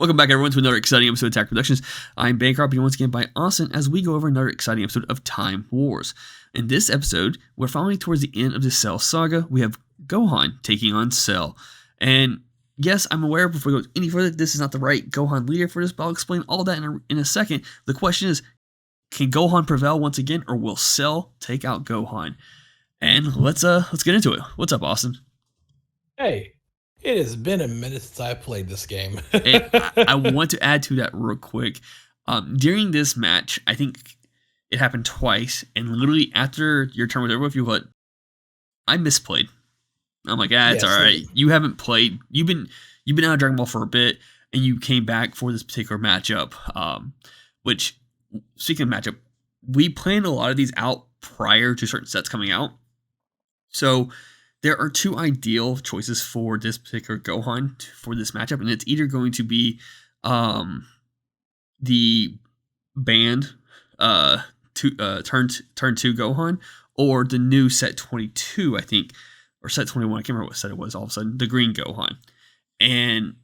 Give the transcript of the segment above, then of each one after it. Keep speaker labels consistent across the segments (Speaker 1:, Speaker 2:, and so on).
Speaker 1: Welcome back, everyone, to another exciting episode of Attack Productions. I'm Bankrupt, and once again by Austin as we go over another exciting episode of Time Wars. In this episode, we're finally towards the end of the Cell saga. We have Gohan taking on Cell. And yes, I'm aware before we go any further, this is not the right Gohan leader for this, but I'll explain all that in a second. The question is, can Gohan prevail once again, or will Cell take out Gohan? And let's get into it. What's up, Austin?
Speaker 2: Hey. It has been a minute since I played this game.
Speaker 1: And I want to add to that real quick. During this match, I think it happened twice, and literally after your turn was over with, you went, I misplayed. I'm like, it's all right. You haven't played. You've been out of Dragon Ball for a bit, and you came back for this particular matchup. Which, speaking of matchup, we planned a lot of these out prior to certain sets coming out. So there are two ideal choices for this particular Gohan for this matchup, and it's either going to be the banned turn 2 Gohan, or the new set 22, I think, or set 21. I can't remember what set it was. All of a sudden, the green Gohan, and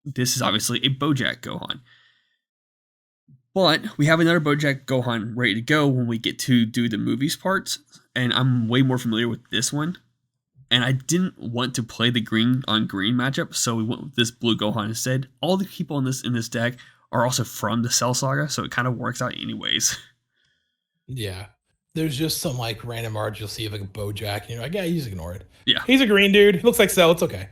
Speaker 1: this is obviously a Bojack Gohan. But we have another Bojack Gohan ready to go when we get to do the movies parts, and I'm way more familiar with this one. And I didn't want to play the green on green matchup, so we went with this blue Gohan instead. All the people in this deck are also from the Cell Saga, so it kind of works out anyways.
Speaker 2: Yeah. There's just some like random art you'll see of like a Bojack, and you're like, yeah, you just ignore it.
Speaker 1: Yeah.
Speaker 2: He's a green dude. Looks like Cell. It's okay.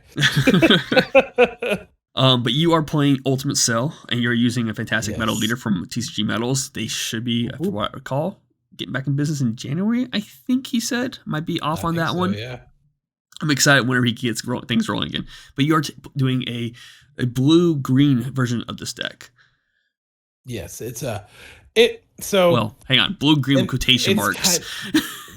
Speaker 1: But you are playing Ultimate Cell, and you're using a fantastic metal leader from TCG Metals. They should be, from what I recall, getting back in business in January, I think he said. Might be off on that one.
Speaker 2: Yeah.
Speaker 1: I'm excited whenever he gets things rolling again. But you are doing a blue-green version of this deck.
Speaker 2: Yes,
Speaker 1: well, hang on, blue-green with quotation marks.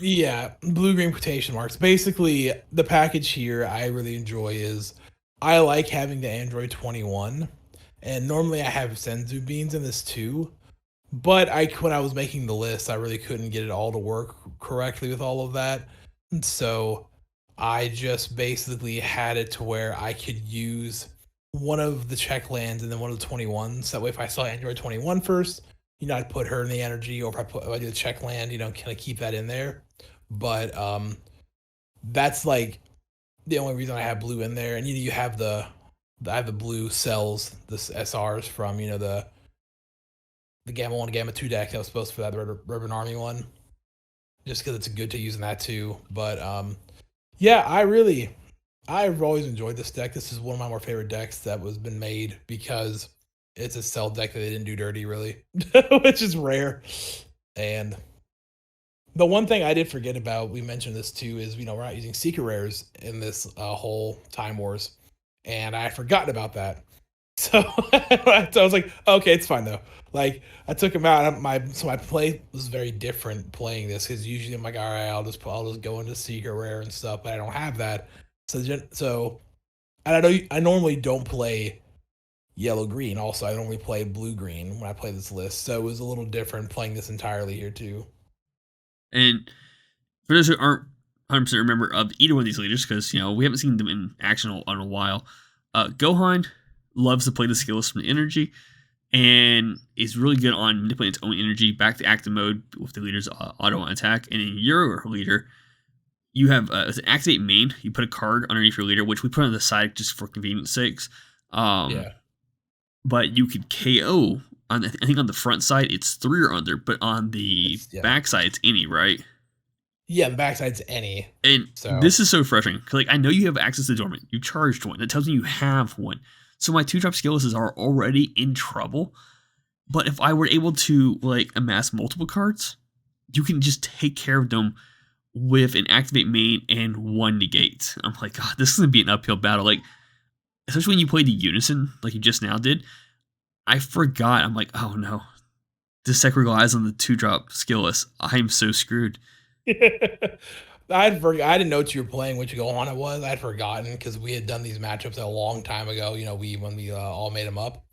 Speaker 2: Blue-green quotation marks. Basically, the package here I really enjoy is I like having the Android 21, and normally I have Senzu beans in this too. But when I was making the list, I really couldn't get it all to work correctly with all of that, and so I just basically had it to where I could use one of the check lands and then one of the 21s. That way, if I saw Android 21 first, I'd put her in the energy, or if I do the check land, can I keep that in there? But that's like the only reason I have blue in there. And you have I have the blue cells, the SRs from the Gamma 1 and Gamma 2 deck that was supposed for that Ribbon Army one, just because it's good to use in that too. But yeah, I've always enjoyed this deck. This is one of my more favorite decks that was been made because it's a Cell deck that they didn't do dirty, really, which is rare. And the one thing I did forget about, we mentioned this too, is we're not using secret rares in this whole Time Wars, and I had forgotten about that. So, I was like, okay, it's fine though. Like, I took them out. My play was very different playing this, because usually I'm like, all right, I'll just go into secret rare and stuff, but I don't have that. So, and I normally don't play yellow green. Also, I normally play blue green when I play this list, so it was a little different playing this entirely here too.
Speaker 1: And for those who aren't 100% remember of either one of these leaders, because we haven't seen them in action in a while, Gohan loves to play the skills from the energy, and is really good on manipulating its own energy back to active mode with the leader's auto attack. And in your leader, you have as an activate main, you put a card underneath your leader, which we put on the side just for convenience sakes. But you could KO I think on the front side it's 3 or under, but on the back side it's any, right?
Speaker 2: Yeah, the backside's any.
Speaker 1: And this is so frustrating, because I know you have access to Dormant. You charged one. That tells me you have one. So my 2-drop skills are already in trouble. But if I were able to amass multiple cards, you can just take care of them with an activate main and 1 negate. I'm like, God, this is gonna be an uphill battle. Especially when you play the Unison, like you just now did. I forgot. I'm like, oh no, this deck relies on the 2-drop skill list. I'm so screwed.
Speaker 2: I didn't know what you were playing, which Gohan it was. I'd forgotten, because we had done these matchups a long time ago. When we all made them up.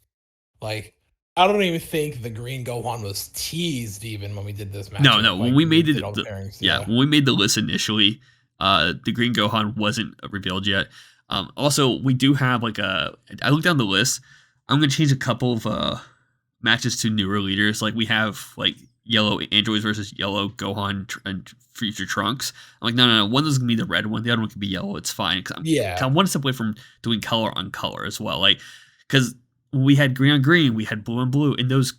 Speaker 2: I don't even think the green Gohan was teased even when we did this matchup.
Speaker 1: No. When we made when we made the list initially, the green Gohan wasn't revealed yet. Also, we do have I looked down the list. I'm gonna change a couple of matches to newer leaders. Like we have like yellow androids versus yellow Gohan and future Trunks. I'm like, no. One is gonna be the red one. The other one can be yellow. It's fine. Cause
Speaker 2: Yeah,
Speaker 1: I'm one step away from doing color on color as well. Like, cause we had green on green, we had blue on blue, and those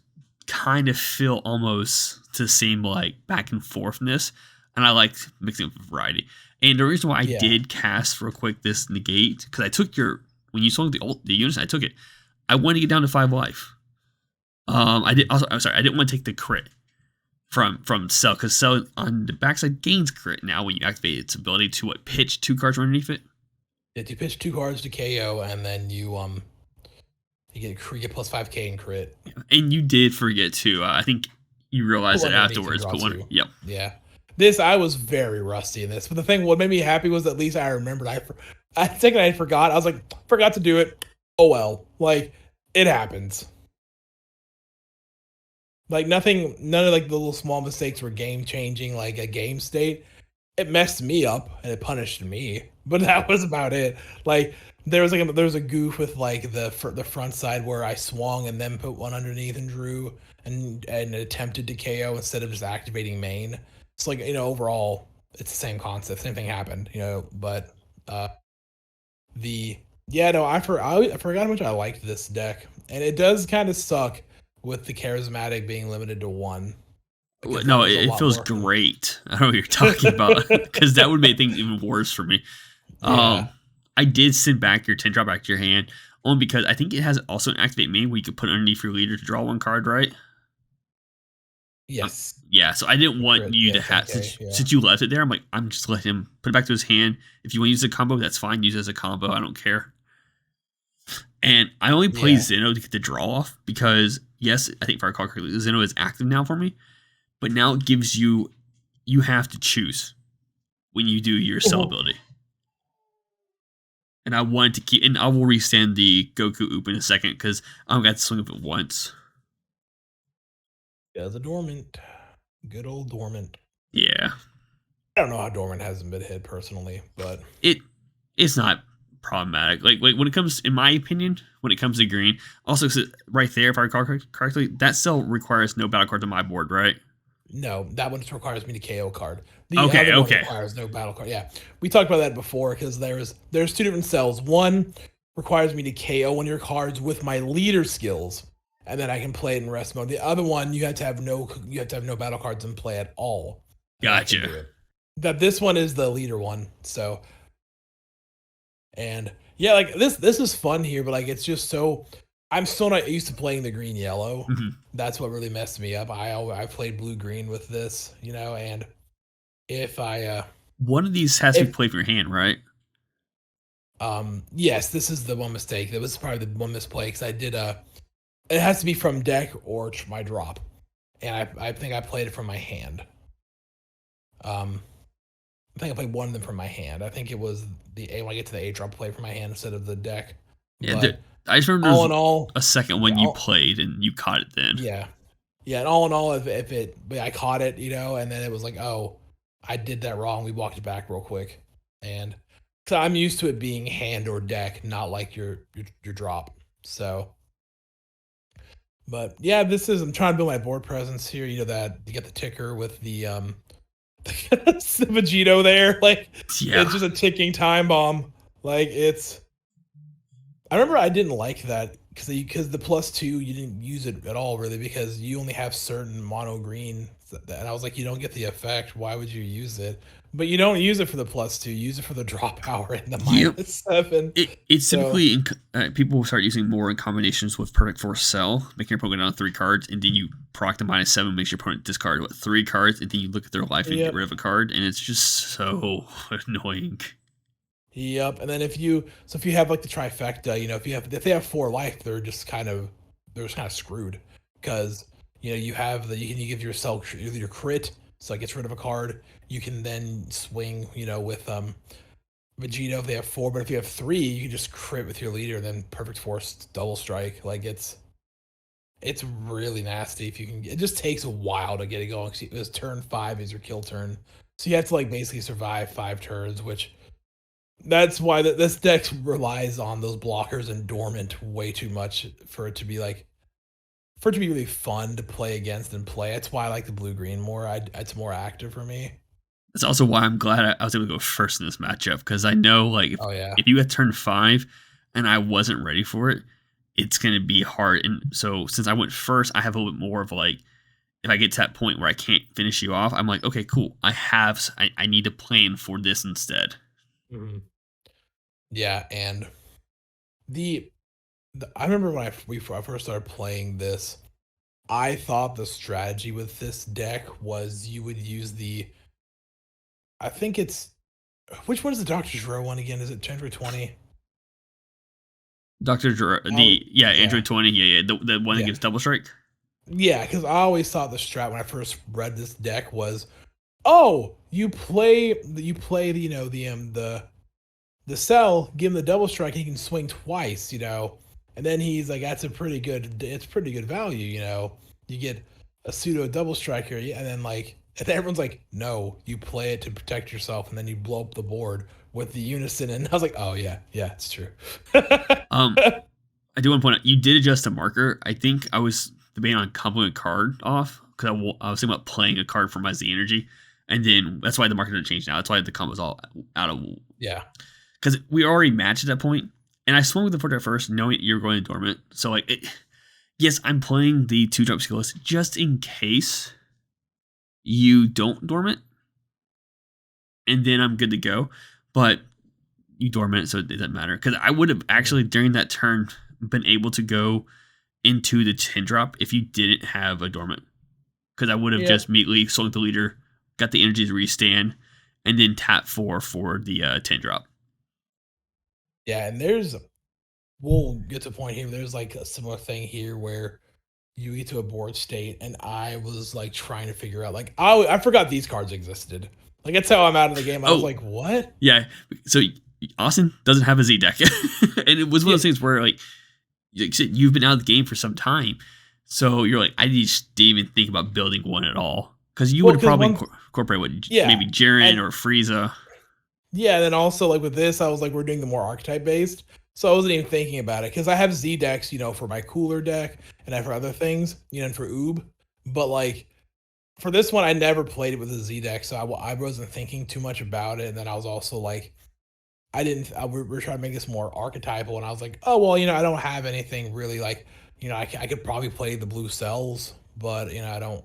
Speaker 1: kind of feel almost the same like back and forthness. And I like mixing up the variety. And the reason why I
Speaker 2: yeah.
Speaker 1: did cast real quick this negate because I took your when you swung the units, I took it. I wanted to get down to 5 life. I did also. I'm sorry, I didn't want to take the crit from Cell because Cell on the backside gains crit now when you activate its ability to pitch 2 cards underneath it.
Speaker 2: If you pitch 2 cards to KO, and then you get plus 5k in crit.
Speaker 1: And you did forget to. I think you realized it afterwards. Put one. Yep.
Speaker 2: Yeah. This I was very rusty in this, but the thing what made me happy was at least I remembered. I think I forgot. I was like, forgot to do it. Oh well, like it happens. Like nothing, none of like the little small mistakes were game changing, like a game state. It messed me up and it punished me, but that was about it. Like there was a goof with like the front side where I swung and then put one underneath and drew and attempted to KO instead of just activating main. It's like overall it's the same concept, same thing happened, but uh the yeah no I forgot how much I liked this deck, and it does kind of suck with the charismatic being limited to 1.
Speaker 1: No, it feels great. I don't know what you're talking about because that would make things even worse for me.
Speaker 2: Yeah.
Speaker 1: I did send back your 10 drop back to your hand only because I think it has also an activate main where you could put underneath your leader to draw 1 card, right?
Speaker 2: Yes.
Speaker 1: Yeah, so I didn't want you to have since you left it there. I'm like, I'm just letting him put it back to his hand. If you want to use a combo, that's fine. Use it as a combo. I don't care. And I only play Zeno to get the draw off because yes, I think if I recall correctly, Zeno is active now for me. But now it gives you have to choose when you do your Cell ability. And I wanted to keep, and I will resend the Goku Oop in a second because I've got to swing of it once.
Speaker 2: Yeah, the Dormant. Good old Dormant.
Speaker 1: Yeah.
Speaker 2: I don't know how Dormant hasn't been hit personally, but
Speaker 1: it's not problematic. Like when it comes, in my opinion, when it comes to green, also right there, if I recall correctly, that cell requires no battle cards on my board, right?
Speaker 2: No, that one requires me to KO card.
Speaker 1: The other one
Speaker 2: requires no battle card. Yeah, we talked about that before because there's 2 different cells. One requires me to KO one of your cards with my leader skills, and then I can play it in rest mode. The other one, you have to have no battle cards in play at all.
Speaker 1: Gotcha.
Speaker 2: That this one is the leader one. So, and yeah, like this is fun here, but like it's just so. I'm still not used to playing the green yellow.
Speaker 1: Mm-hmm.
Speaker 2: That's what really messed me up. I played blue green with this, and if I
Speaker 1: one of these has to be played from your hand, right?
Speaker 2: Yes, this is the one mistake. That was probably the one misplay because I did it has to be from deck or my drop, and I think I played it from my hand. I think I played one of them from my hand. I think it was when I get to the 8 drop, play from my hand instead of the deck.
Speaker 1: Yeah, I just remember all in all, a second when you played and you caught it then.
Speaker 2: Yeah. Yeah, and all in all, but I caught it, and then it was like, oh, I did that wrong. We walked it back real quick. And so I'm used to it being hand or deck, not like your drop. So, but yeah, I'm trying to build my board presence here. That you get the ticker with the Vegito there. Like, it's just a ticking time bomb. Like, I remember I didn't like that because the +2 you didn't use it at all really because you only have certain mono green, and I was like, you don't get the effect. Why would you use it? But you don't use it for the +2. You use it for the draw power and the -7.
Speaker 1: It's typically people start using more in combinations with Perfect Force Cell, making your opponent go down 3 cards, and then you proc the -7, makes your opponent discard 3 cards, and then you look at their life and get rid of a card, and it's just so annoying.
Speaker 2: Yep, and then if you have like the trifecta, if they have 4 life, they're just kind of screwed because you have you give yourself your crit, so it gets rid of a card. You can then swing, with Vegito if they have 4, but if you have 3, you can just crit with your leader, and then Perfect Force double strike. Like it's really nasty if you can. It just takes a while to get it going. Because turn 5 is your kill turn, so you have to like basically survive 5 turns, which That's why this deck relies on those blockers and dormant way too much for it to be like for it to be really fun to play against and play. That's why I like the blue green more. It's more active for me.
Speaker 1: That's also why I'm glad I was able to go first in this matchup, because I know like
Speaker 2: Oh yeah.
Speaker 1: if you had turn 5 and I wasn't ready for it, it's gonna be hard. And so since I went first, I have a little bit more of like, if I get to that point where I can't finish you off, I'm like, okay, cool. I need to plan for this instead.
Speaker 2: Mhm. Yeah, and the, I remember when I first started playing this, I thought the strategy with this deck was you would use the, I think it's, which one is the Dr. Zero one again? Is it Chandra 20?
Speaker 1: The yeah,
Speaker 2: Yeah.
Speaker 1: Android 20, yeah, the one that
Speaker 2: Yeah.
Speaker 1: gives double strike.
Speaker 2: Yeah, because I always thought the strat when I first read this deck was, oh, you play the the cell, give him the double strike, he can swing twice, and then he's like, that's a pretty good, it's pretty good value, you get a pseudo double striker, yeah, and then like, and then everyone's like, no, you play it to protect yourself, and then you blow up the board with the unison, and I was like, oh yeah, yeah, it's true.
Speaker 1: Um, I do want to point out you did adjust the marker. I think I was debating on complement card off because I was thinking about playing a card from my Z energy, and then that's why the marker didn't change now. That's why the combo's all out of,
Speaker 2: Yeah,
Speaker 1: because we already matched at that point, and I swung with the forte first, knowing you're going to dormant. So like, yes, I'm playing the 2-drop skillless just in case you don't dormant, and then I'm good to go. But you dormant, so it doesn't matter. Because I would have actually during that turn been able to go into the 10-drop if you didn't have a dormant. Because I would have
Speaker 2: yep,
Speaker 1: just immediately sold the leader, got the energy to restand, and then tap 4 for the 10-drop.
Speaker 2: yeah, and we'll get to a point here. There's like a similar thing here where you get to a board state, and I was like trying to figure out, like, I forgot these cards existed. Like that's how I'm out of the game. I was
Speaker 1: Oh,
Speaker 2: like, what?
Speaker 1: yeah. So Austin doesn't have a Z deck. And it was one of
Speaker 2: Yeah.
Speaker 1: those things where, like you said, you've been out of the game for some time. So you're like, I just didn't even think about building one at all. Because you would
Speaker 2: Well,
Speaker 1: have
Speaker 2: because
Speaker 1: probably
Speaker 2: one,
Speaker 1: incorporate what,
Speaker 2: yeah,
Speaker 1: maybe Jiren
Speaker 2: and
Speaker 1: or Frieza.
Speaker 2: yeah, and then also like with this, I was like, we're doing the more archetype based, so I wasn't even thinking about it because I have Z decks, for my cooler deck and I for other things, and for Oob, but like for this one, I never played it with a Z deck, so I wasn't thinking too much about it, and then I was also like, I didn't. We're trying to make this more archetypal, and I was like, oh well, I don't have anything really like, I could probably play the blue cells, but I don't.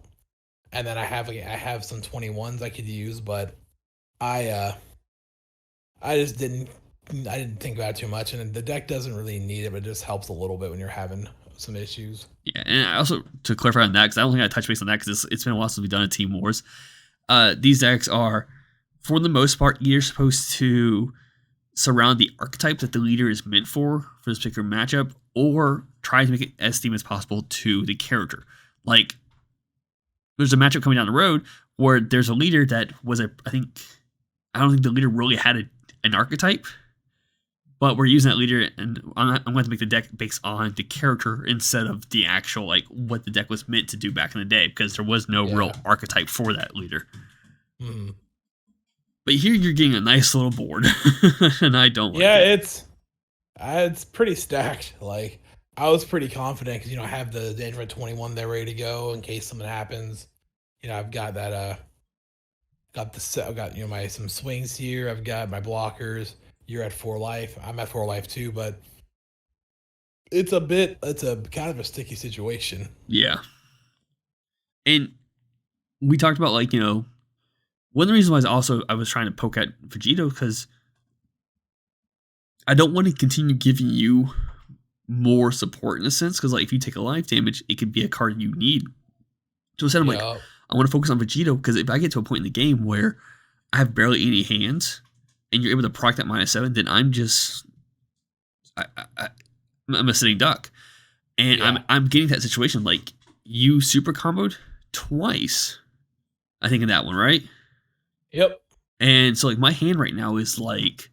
Speaker 2: And then I have some 21s I could use, but I uh I just didn't. I didn't think about it too much, and the deck doesn't really need it, but it just helps a little bit when you're having some issues.
Speaker 1: Yeah, and I also, to clarify on that, because I don't think I touched base on that, because it's been a while since we've done a Team Wars. These decks are, for the most part, you're supposed to surround the archetype that the leader is meant for this particular matchup, or try to make it as themed as possible to the character. Like, there's a matchup coming down the road where there's a leader that was I don't think the leader really had an archetype, but we're using that leader, and I'm going to make the deck based on the character instead of the actual, like, what the deck was meant to do back in the day, because there was no real
Speaker 2: Yeah.
Speaker 1: archetype for that leader.
Speaker 2: Mhm.
Speaker 1: But here you're getting a nice little board, and I don't like
Speaker 2: Yeah,
Speaker 1: it.
Speaker 2: it's pretty stacked. Like I was pretty confident because I have the Android 21 there ready to go in case something happens. I've got that got the set. I've got my some swings here. I've got my blockers. You're at 4 life. I'm at 4 life too, but it's a kind of a sticky situation.
Speaker 1: Yeah. And we talked about, like, one of the reasons why I was trying to poke at Vegito, because I don't want to continue giving you more support in a sense, because like if you take a life damage, it could be a card you need. So instead, I'm like,
Speaker 2: Yeah,
Speaker 1: I want to focus on Vegito, because if I get to a point in the game where I have barely any hands, and you're able to proc that -7, then I'm just I'm a sitting duck, and
Speaker 2: yeah,
Speaker 1: I'm getting that situation. Like, you super comboed twice, I think, in that one, right?
Speaker 2: yep.
Speaker 1: And so like my hand right now is like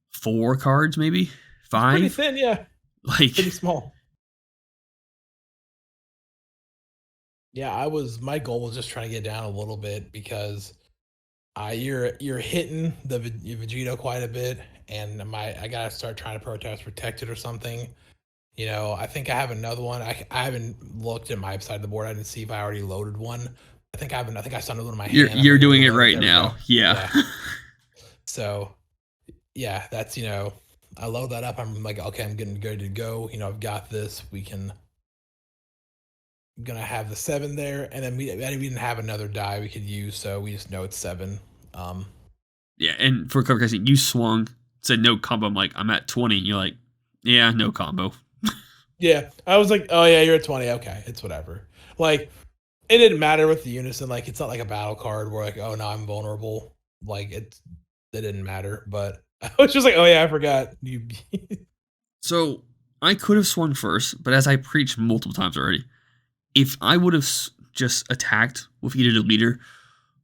Speaker 1: 4 cards, maybe
Speaker 2: It's pretty
Speaker 1: 5.
Speaker 2: thin. Yeah,
Speaker 1: Like,
Speaker 2: pretty small. Yeah, my goal was just trying to get down a little bit because You're hitting your Vegito quite a bit, and I gotta start trying to protect it or something. I think I have another one. I haven't looked at my side of the board. I didn't see if I already loaded one. I think I saw another one in my
Speaker 1: You're
Speaker 2: hand. I'm
Speaker 1: you're
Speaker 2: ready to
Speaker 1: doing it
Speaker 2: load.
Speaker 1: right
Speaker 2: There we go.
Speaker 1: now. Yeah.
Speaker 2: Yeah. So yeah, that's I load that up. I'm like, okay, I'm getting good to go. I've got this. Gonna have the 7 there, and then we didn't have another die we could use, so we just know it's 7. Um,
Speaker 1: Yeah, and for cover casting, you swung, said no combo. I'm like, I'm at 20. And you're like, yeah, no combo.
Speaker 2: yeah, I was like, oh yeah, you're at 20. Okay, it's whatever. Like, it didn't matter with the unison. Like, it's not like a battle card where like, oh no, I'm vulnerable. Like it didn't matter. But I was just like, oh yeah, I forgot you.
Speaker 1: So I could have swung first, but as I preached multiple times already, if I would have just attacked with either the leader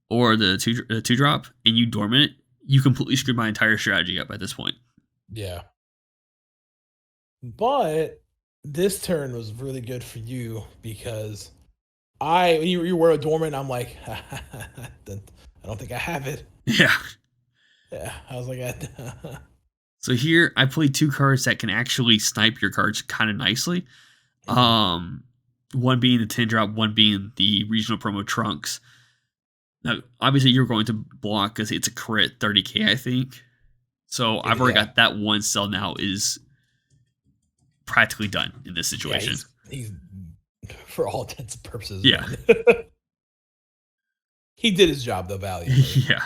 Speaker 1: or the two drop and you dormant it, you completely screwed my entire strategy up at this point.
Speaker 2: Yeah. But this turn was really good for you because you were a dormant. I'm like, I don't think I have it.
Speaker 1: Yeah.
Speaker 2: Yeah, I was like,
Speaker 1: So here I played two cards that can actually snipe your cards kind of nicely. One being the 10 drop, one being the regional promo Trunks. Now, obviously, you're going to block because it's a crit 30k, I think. So I've already got that one cell now is practically done in this situation.
Speaker 2: Yeah, he's for all intents and purposes.
Speaker 1: Yeah.
Speaker 2: He did his job, though, value.
Speaker 1: Yeah.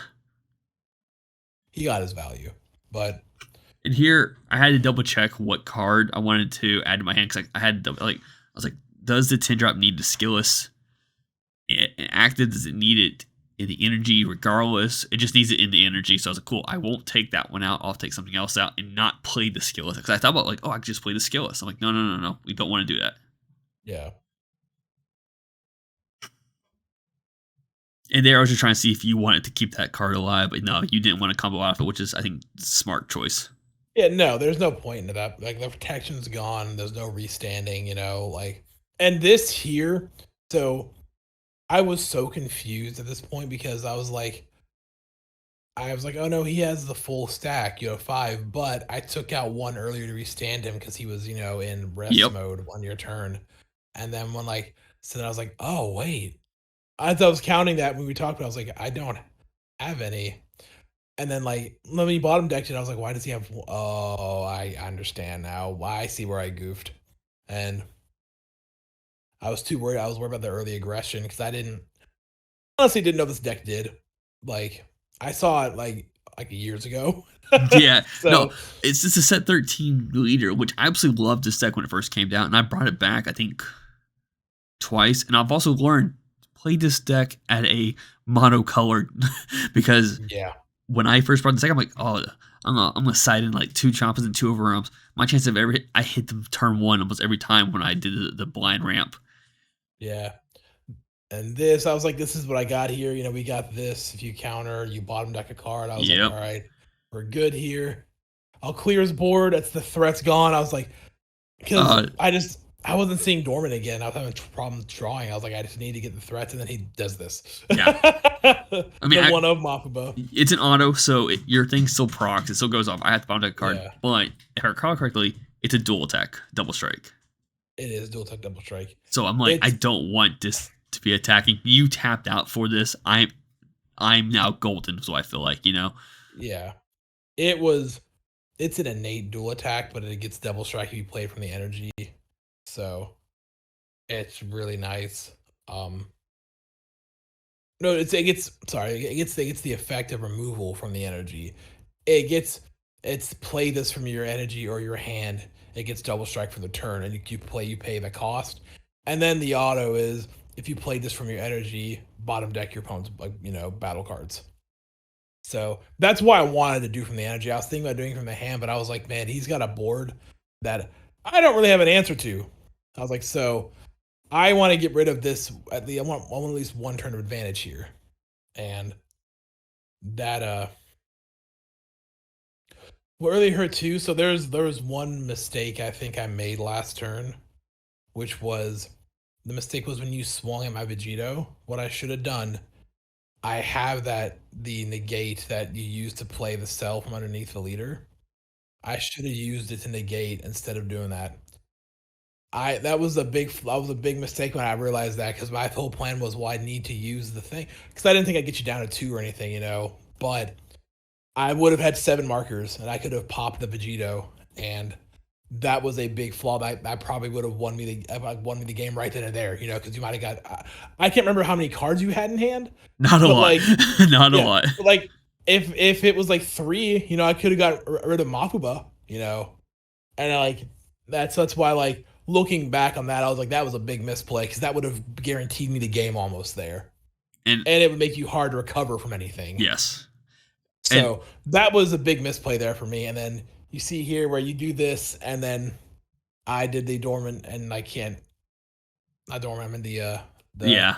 Speaker 2: He got his value. But
Speaker 1: and here I had to double check what card I wanted to add to my hand because I had to, I was like, does the 10 drop need the skillless? Active, does it need it in the energy? Regardless, it just needs it in the energy. So I was like, cool, I won't take that one out. I'll take something else out and not play the skillless because I thought about like, oh, I could just play the skillless. I'm like, no, we don't want to do that.
Speaker 2: Yeah.
Speaker 1: And there I was just trying to see if you wanted to keep that card alive, but no, you didn't want to combo out of it, which is I think smart choice.
Speaker 2: Yeah, no, there's no point into that. Like the protection's gone. There's no restanding. And this here. So I was so confused at this point because I was like, oh no, he has the full stack, 5. But I took out one earlier to restand him because he was, in rest mode on your turn. And then so then I was like, oh wait. As I was counting that when we talked about it, I was like, I don't have any. And then let me bottom decked it. I was like, why does he have? Oh, I understand now. Why I see where I goofed, and I was too worried. I was worried about the early aggression because I honestly didn't know this deck did. Like I saw it like years ago.
Speaker 1: Yeah, so, no, it's just a set 13 leader, which I absolutely loved this deck when it first came out, and I brought it back I think twice, and I've also learned to play this deck at a monocolored because when I first brought this deck, I'm like, oh, I'm gonna side in like 2 Chompas and 2 Overwhelms. My chance of I hit them turn 1 almost every time when I did the blind ramp.
Speaker 2: Yeah. And this, I was like, this is what I got here. We got this. If you counter, you bottom deck a card. I was like, all right, we're good here. I'll clear his board. That's the threat's gone. I was like, because I wasn't seeing dormant again. I was having problems drawing. I was like, I just need to get the threats, and then he does this.
Speaker 1: Yeah.
Speaker 2: I mean, one of Mafuba.
Speaker 1: It's an auto, so your thing still procs. It still goes off. I have to bottom deck a card. But if I recall correctly, it's a dual attack, double strike.
Speaker 2: It is dual attack, double strike.
Speaker 1: So I'm like, I don't want this to be attacking. You tapped out for this. I'm now golden, so I feel like,
Speaker 2: Yeah. It's an innate dual attack, but it gets double strike if you play from the energy. So it's really nice. No, it gets the effect of removal from the energy. It's play this from your energy or your hand. It gets double strike for the turn, and you pay the cost. And then the auto is if you play this from your energy, bottom deck your opponent's battle cards. So that's why I wanted to do from the energy. I was thinking about doing from the hand, but I was like, man, he's got a board that I don't really have an answer to. I was like, so I want to get rid of this. I want at least one turn of advantage here, and that what really hurt too. So there was one mistake I think I made last turn, which was the mistake was when you swung at my Vegito. What I should have done I have the negate that you use to play the cell from underneath the leader. I should have used it to negate instead of doing that. I that was a big mistake when I realized that because my whole plan was, well, I need to use the thing because I didn't think I'd get you down to 2 or anything, you know. But I would have had 7 markers and I could have popped the Vegito, and that was a big flaw. That probably would have won me the game right then and there, you know, because you might have got. I can't remember how many cards you had in hand,
Speaker 1: Not a
Speaker 2: but
Speaker 1: lot.
Speaker 2: like,
Speaker 1: Not a
Speaker 2: yeah,
Speaker 1: lot.
Speaker 2: but like if it was like 3, you know, I could have got rid of Mafuba, you know, and like that's why like looking back on that, I was like that was a big misplay because that would have guaranteed me the game almost there,
Speaker 1: And
Speaker 2: and it would make you hard to recover from anything.
Speaker 1: yes. And
Speaker 2: So that was a big misplay there for me. And then you see here where you do this, and then I did the dormant, and I can't not dormant. I'm in the
Speaker 1: yeah.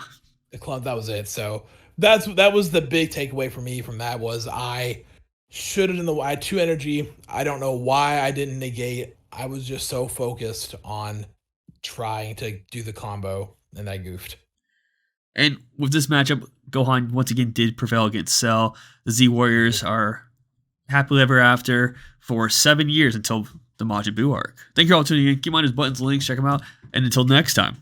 Speaker 2: the club. That was it. So that was the big takeaway for me from that was I should have I had 2 energy. I don't know why I didn't negate. I was just so focused on trying to do the combo, and I goofed.
Speaker 1: And with this matchup, Gohan once again did prevail against Cell. The Z Warriors are happily ever after for 7 years until the Majin Buu arc. Thank you all for tuning in. Keep on his buttons, links, check them out. And until next time.